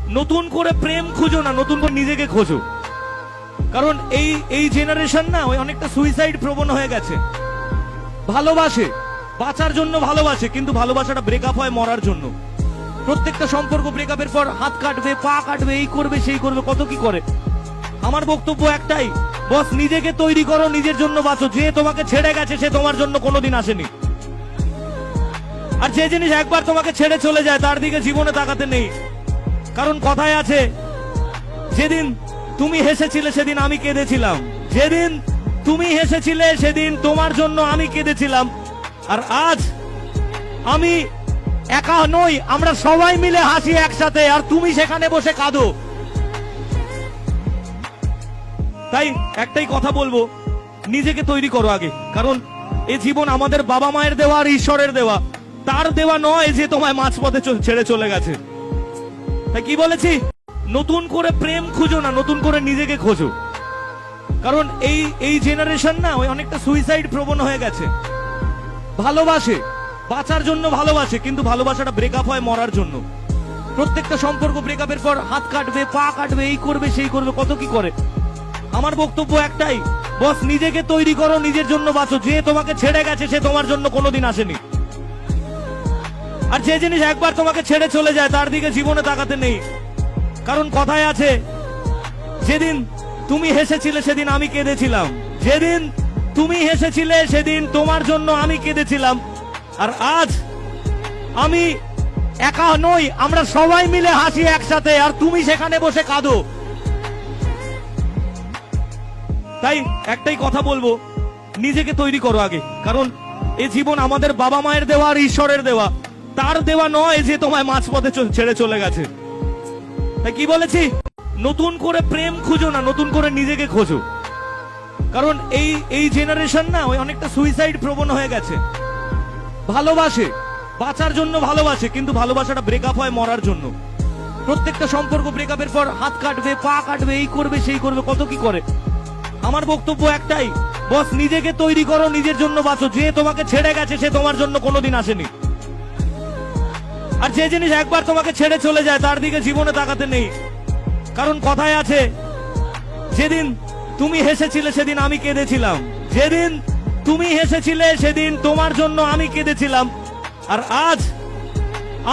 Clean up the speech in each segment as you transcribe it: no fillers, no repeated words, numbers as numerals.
নতুন করে প্রেম খুঁজো না, নতুন করে নিজেকে খোঁজো। কারণ এই জেনারেশন না ওই অনেকটা সুইসাইড প্রবণ হয়ে গেছে। ভালোবাসে, বাঁচার জন্য ভালোবাসে, কিন্তু ভালোবাসাটা ব্রেকআপ হয় মরার জন্য। প্রত্যেকটা সম্পর্ক ব্রেকআপের পর হাত কাটবে, পা কাটবে, এই করবে সেই করবে, কত কি করে। আমার বক্তব্য একটাই, বস নিজেকে তৈরি করো, নিজের জন্য বাঁচো। যে তোমাকে ছেড়ে গেছে সে তোমার জন্য কোনোদিন আসেনি। আর যে জিনিস একবার তোমাকে ছেড়ে চলে যায় তার দিকে জীবনে তাকাতে নেই। কারণ কথায় আছে, যেদিন তুমি হেসেছিলে সেদিন আমি কেঁদেছিলাম, যেদিন তুমি হেসেছিলে সেদিন তোমার জন্য আমি কেঁদেছিলাম। আর আজ আমি একা নই, আমরা সবাই মিলে হাসি একসাথে, আর তুমি সেখানে বসে কাঁদো। তাই একটাই কথা বলবো, নিজেকে তৈরি করো আগে। কারণ এই জীবন আমাদের বাবা মায়ের দেওয়া আর ঈশ্বরের দেওয়া, তার দেওয়া নয় যে তোমায় মাঝপথে ছেড়ে চলে গেছে। তাই কি বলেছি, নতুন করে প্রেম খুঁজো না, নতুন করে নিজেকে খোঁজো। কারণ এই জেনারেশন না ওই অনেকটা সুইসাইড প্রবণ হয়ে গেছে। ভালোবাসে, বাঁচার জন্য ভালোবাসে, কিন্তু ভালোবাসাটা ব্রেকআপ হয় মরার জন্য। প্রত্যেকটা সম্পর্ক ব্রেকআপের পর হাত কাটবে, পা কাটবে, এই করবে সেই করবে, কত কি করে। আমার বক্তব্য একটাই, বস নিজেকে তৈরি করো, নিজের জন্য বাঁচো। যে তোমাকে ছেড়ে গেছে সে তোমার জন্য কোনোদিন আসেনি। আর যে জিনিস একবার তোমাকে ছেড়ে চলে যায় তার দিকে জীবনে তাকাতে নেই। কারণ কথায় আছে, যেদিন তুমি হেসেছিলে সেদিন আমি কেঁদেছিলাম, যেদিন তুমি হেসেছিলে সেদিন তোমার জন্য আমি কেঁদেছিলাম। আর আজ আমি একা নই, আমরা সবাই মিলে হাসি একসাথে, আর তুমি সেখানে বসে কাঁদো। তাই একটাই কথা বলবো, নিজেকে তৈরি করো আগে। কারণ এই জীবন আমাদের বাবা মায়ের দেওয়া আর ঈশ্বরের দেওয়া, তার দেওয়া নয় যে তোমায় মাঝপথে ছেড়ে চলে গেছে। তাই কি বলেছি, নতুন করে প্রেম খুঁজো না, নতুন করে নিজেকে খোঁজো। কারণ এই জেনারেশন না ওই অনেকটা সুইসাইড প্রবণ হয়ে গেছে। ভালোবাসে, বাঁচার জন্য ভালোবাসে, কিন্তু ভালোবাসাটা ব্রেকআপ হয় মরার জন্য। প্রত্যেকটা সম্পর্ক ব্রেকআপের পর হাত কাটবে, পা কাটবে, এই করবে সেই করবে, কত কি করে। আমার বক্তব্য একটাই, বস নিজেকে তৈরি করো, নিজের জন্য বাঁচো। যে তোমাকে ছেড়ে গেছে সে তোমার জন্য কোনোদিন আসেনি। আর যে জিনিস একবার তোমাকে ছেড়ে চলে যায় তার দিকে জীবনে তাকাতে নেই। কারণ কথায় আছে, যেদিন তুমি হেসেছিলে সেদিন আমি কেঁদেছিলাম, যেদিন তুমি হেসেছিলে সেদিন তোমার জন্য আমি কেঁদেছিলাম। আর আজ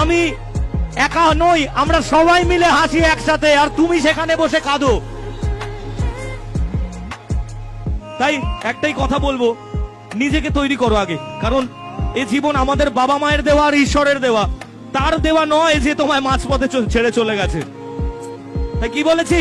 আমি একা নই, আমরা সবাই মিলে হাসি একসাথে, আর তুমি সেখানে বসে কাঁদো। তাই একটাই কথা বলবো, নিজেকে তৈরি করো আগে। কারণ এই জীবন আমাদের বাবা মায়ের দেওয়া আর ঈশ্বরের দেওয়া, তার দেওয়া নয় যে তোমায় মাঝপথে ছেড়ে চলে গেছে। তাই কি বলেছি,